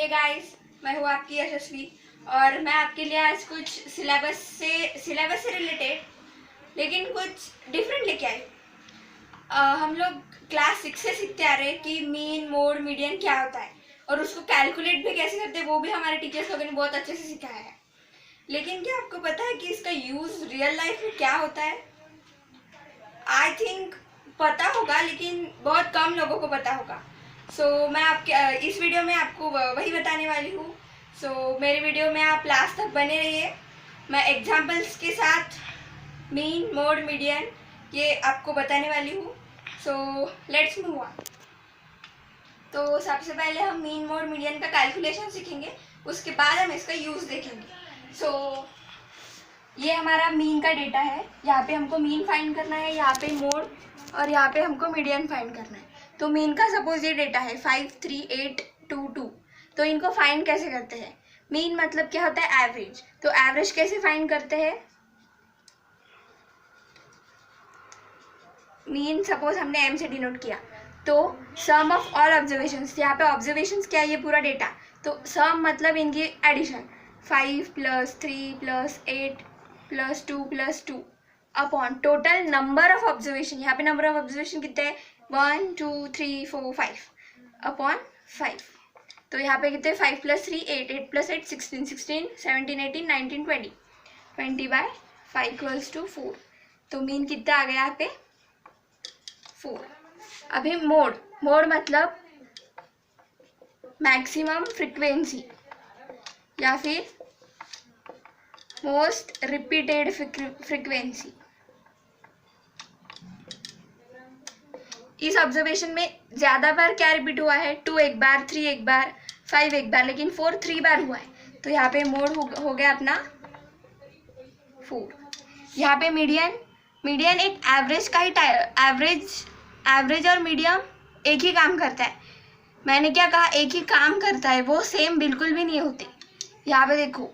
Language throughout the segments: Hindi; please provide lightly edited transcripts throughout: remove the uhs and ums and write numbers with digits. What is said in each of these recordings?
हे गाइस, मैं हूँ आपकी यशस्वी और मैं आपके लिए आज कुछ सिलेबस से रिलेटेड लेकिन कुछ डिफरेंट लेके आई। हम लोग क्लास 6 से सीखते आ रहे हैं कि मीन मोड मीडियन क्या होता है और उसको कैलकुलेट भी कैसे करते हैं, वो भी हमारे टीचर्स लोगों ने बहुत अच्छे से सिखाया है। लेकिन क्या आपको पता है कि इसका यूज़ रियल लाइफ में क्या होता है? आई थिंक पता होगा, लेकिन बहुत कम लोगों को पता होगा। मैं आपके इस वीडियो में आपको वही बताने वाली हूँ। मेरे वीडियो में आप लास्ट तक बने रहिए। मैं एग्जाम्पल्स के साथ मीन मोड मीडियन ये आपको बताने वाली हूँ। Let's move on. तो सबसे पहले हम मीन मोड मीडियन का कैलकुलेशन सीखेंगे, उसके बाद हम इसका यूज़ देखेंगे। ये हमारा मीन का डेटा है। यहाँ पे हमको मीन फाइंड करना है, यहाँ पे मोड, और यहाँ पे हमको मीडियन फाइंड करना है। तो मीन का सपोज ये डेटा है 53822। तो इनको फाइंड कैसे करते हैं? मीन मतलब क्या होता है? एवरेज। तो एवरेज कैसे फाइंड करते हैं? मीन सपोज हमने एम से डिनोट किया, तो सम ऑफ ऑल ऑब्जर्वेशंस। यहाँ पे ऑब्जर्वेशंस क्या है? ये पूरा डेटा। तो सम मतलब इनकी addition, 5 + 3 + 8 + 2 + 2 upon total number of observation. यहाँ पे नंबर ऑफ ऑब्जर्वेशन कितने हैं? 1 2 3 4 5 अपॉन 5। तो यहाँ पे कितने? 5 + 3 8 8 + 8 16 16 17 18 19 20 20/5 = 4। तो मीन कितना आ गया यहाँ पे? 4। अभी मोड मतलब मैक्सिमम फ्रिक्वेंसी या फिर मोस्ट रिपीटेड फ्रिक्वेंसी। इस ऑब्जर्वेशन में ज़्यादा बार क्या रिपीट हुआ है? 2 एक बार, 3 एक बार, 5 एक बार, लेकिन 4 3 बार हुआ है। तो यहाँ पे मोड हो गया अपना 4। यहाँ पे मीडियन एक एवरेज का ही एवरेज और मीडियम एक ही काम करता है। मैंने क्या कहा? एक ही काम करता है, वो सेम बिल्कुल भी नहीं होते। यहाँ पे देखो,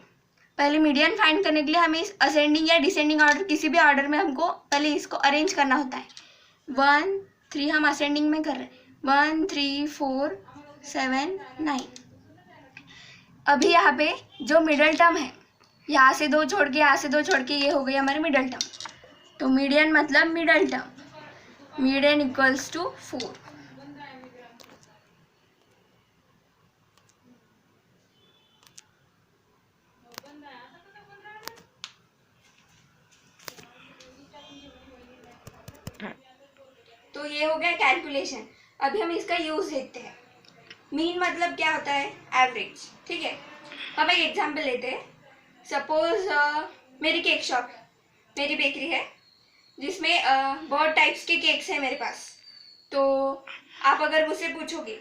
पहले मीडियन फाइंड करने के लिए हमें असेंडिंग या डिसेंडिंग ऑर्डर, किसी भी ऑर्डर में हमको पहले इसको अरेंज करना होता है। 1 3 हम असेंडिंग में कर रहे हैं, 1 3 4 7 9। अभी यहाँ पे जो मिडल टर्म है, यहाँ से 2 छोड़ के, यहाँ से 2 छोड़ के, ये हो गई हमारी मिडल टर्म। तो मीडियन मतलब middle term, median equals to 4। तो ये हो गया कैलकुलेशन। अभी हम इसका यूज देखते हैं। मीन मतलब क्या होता है? एवरेज। ठीक है, हम एक एग्जांपल लेते हैं। सपोज मेरी केक शॉप, मेरी बेकरी है, जिसमें बहुत टाइप्स के केक्स हैं मेरे पास। तो आप अगर मुझसे पूछोगे,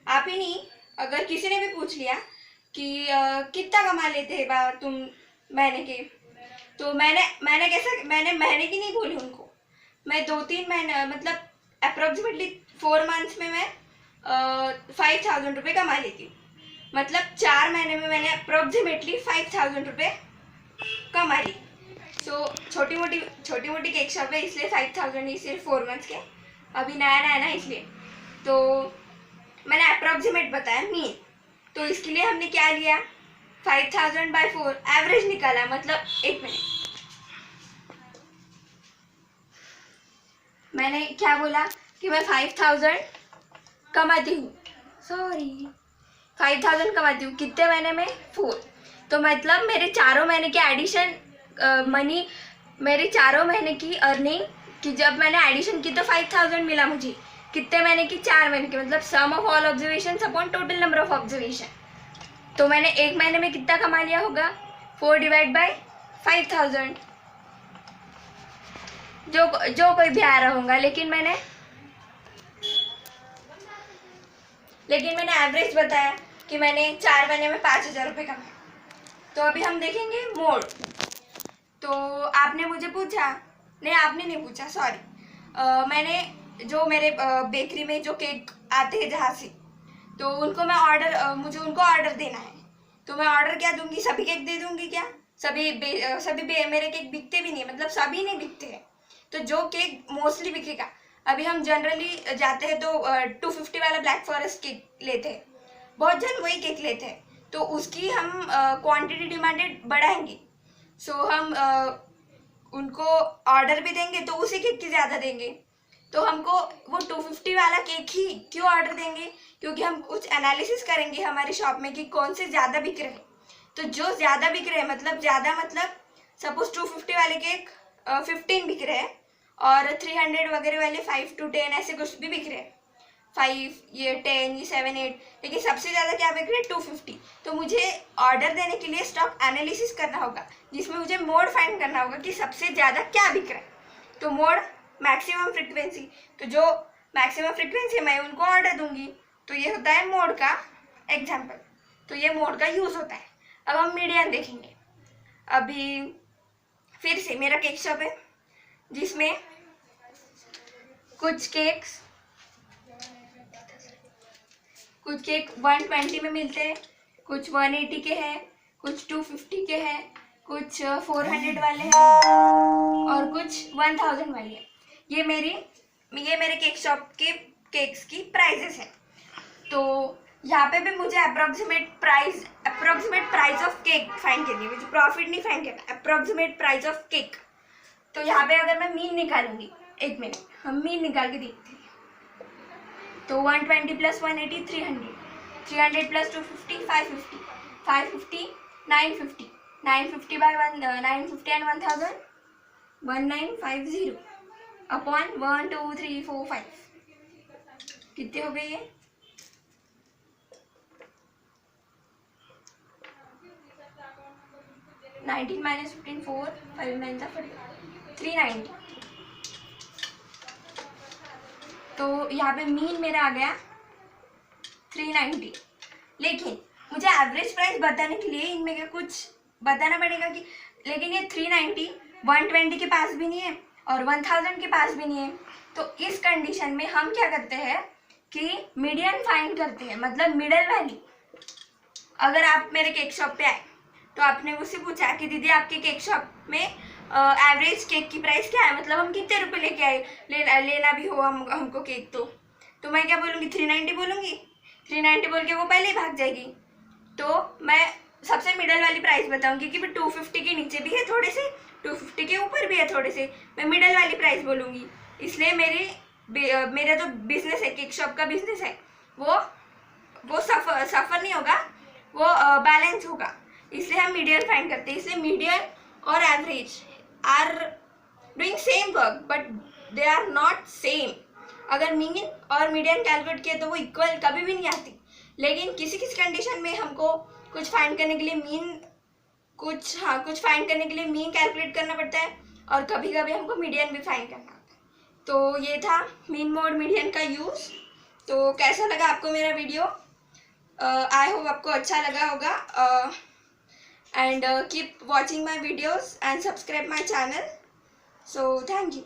आप ही नहीं, अगर किसी ने भी पूछ लिया कि कितना कमा लेते हैं तुम महीने के, तो मैंने महीने की नहीं बोली उनको। मैं 2-3 महीने मतलब अप्रोक्सीमेटली 4 मंथ्स में मैं 5,000 रुपये कमा लेती हूँ। मतलब 4 महीने में मैंने अप्रोक्सीमेटली 5,000 रुपये कमा ली। छोटी मोटी केक शॉप है, इसलिए 5,000 ही सिर्फ 4 मंथ्स के, अभी नया है ना, इसलिए। तो मैंने अप्रोक्सीमेट बताया मीन। तो इसके लिए हमने क्या लिया? 5,000/4 एवरेज निकाला, मतलब 1 मिनट। मैंने क्या बोला कि मैं 5,000 कमाती हूँ, 5,000 कमाती हूँ। कितने महीने में? 4। तो मतलब मेरे चारों महीने के एडिशन मनी, मेरी चारों महीने की अर्निंग कि जब मैंने एडिशन की तो 5,000 मिला मुझे। कितने महीने की? 4 महीने की, मतलब sum of all observation upon total number of observation. तो मैंने 1 महीने में कितना कमा लिया होगा? 4/5,000। जो कोई भी आ रहा होगा, लेकिन मैंने एवरेज बताया कि मैंने 4 महीने में 5,000 रुपये कमाए। तो अभी हम देखेंगे मोड। तो आपने मुझे पूछा, नहीं आपने नहीं पूछा, सॉरी, मैंने जो मेरे बेकरी में जो केक आते हैं जहाँ से, तो उनको मैं मुझे उनको ऑर्डर देना है। तो मैं ऑर्डर क्या दूंगी? सभी केक दे दूंगी क्या? मेरे केक बिकते भी नहीं, मतलब सभी नहीं बिकते हैं। तो जो केक मोस्टली बिकेगा, अभी हम जनरली जाते हैं तो 250 वाला ब्लैक फॉरेस्ट केक लेते हैं। बहुत जन वही केक लेते हैं, तो उसकी हम क्वांटिटी डिमांडेड बढ़ाएंगे। सो हम उनको ऑर्डर भी देंगे तो उसी केक की ज़्यादा देंगे। तो हमको वो 250 वाला केक ही क्यों ऑर्डर देंगे, क्योंकि हम कुछ एनालिसिस करेंगे हमारी शॉप में कि कौन से ज़्यादा बिक रहे हैं। तो जो ज़्यादा बिक रहे हैं, मतलब ज़्यादा मतलब सपोज 250 वाले केक 15 बिक रहे हैं और 300 वगैरह वाले 5 to 10 ऐसे कुछ भी बिक रहे हैं, 5 ये 10 ये 7 8, लेकिन सबसे ज़्यादा क्या बिक रहा है 250। तो मुझे ऑर्डर देने के लिए स्टॉक एनालिसिस करना होगा, जिसमें मुझे मोड फाइंड करना होगा कि सबसे ज़्यादा क्या बिक रहा है। तो मोड मैक्सिमम फ्रिक्वेंसी, तो जो मैक्सिमम फ्रिक्वेंसी मैं उनको ऑर्डर दूंगी। तो ये होता है मोड का एग्जाम्पल, तो ये मोड का यूज़ होता है। अब हम मीडियन देखेंगे। अभी फिर से मेरा केक शॉप है जिसमें कुछ केक 120 में मिलते हैं, कुछ 180 के हैं, कुछ 250 के हैं, कुछ 400 वाले हैं और कुछ 1000 वाले हैं। ये मेरे केक शॉप के केक्स की प्राइजेस हैं। तो यहाँ पे भी मुझे approximate price of cake find करनी है, मुझे प्रॉफिट नहीं फाइंड करना, अप्रोक्सीमेट प्राइस ऑफ केक। तो यहाँ पे अगर मैं मीन निकालूंगी, एक मिनट हम मीन निकाल के देखते हैं। तो 120 plus 180 300, 300 plus 250 550, 550 950, 950 by 950 and 1000 1950 upon 1 2 3 4 5, कितने हो गए ये? -19 -15 4 5 9 390। तो यहाँ पे मीन मेरा आ गया 390। लेकिन मुझे एवरेज प्राइस बताने के लिए इनमें क्या कुछ बताना पड़ेगा कि, लेकिन ये 390 120 के पास भी नहीं है और 1000 के पास भी नहीं है। तो इस कंडीशन में हम क्या करते हैं कि मीडियन फाइंड करते हैं, मतलब मिडल वैल्यू। अगर आप मेरे केक शॉप पे आए तो आपने मुझसे पूछा कि दीदी आपके केक शॉप में एवरेज केक की प्राइस क्या है, मतलब हम कितने रुपए लेके आए, लेना भी हो हमको केक। तो मैं क्या बोलूँगी 390 बोलूँगी। 390 बोल के वो पहले ही भाग जाएगी। तो मैं सबसे मिडल वाली प्राइस बताऊँगी कि 250 के नीचे भी है थोड़े से, 250 के ऊपर भी है थोड़े से, मैं मिडल वाली प्राइस बोलूँगी। इसलिए मेरा जो बिजनेस है, केक शॉप का बिजनेस है, वो सफ़र नहीं होगा, वो बैलेंस होगा। इसलिए हम मीडियन फाइंड करते हैं। इसलिए मीडियन और average are doing same work but they are not same. अगर मीन और मीडियन कैलकुलेट किए तो वो इक्वल कभी भी नहीं आती, लेकिन किसी किसी कंडीशन में हमको कुछ फाइंड करने के लिए कुछ फाइंड करने के लिए मीन कैलकुलेट करना पड़ता है और कभी कभी हमको मीडियन भी फाइंड करना होता है। तो ये था मीन मोड मीडियन का यूज़। तो कैसा लगा आपको मेरा वीडियो? आई होप आपको अच्छा लगा होगा। And keep watching my videos and subscribe my channel. So thank you.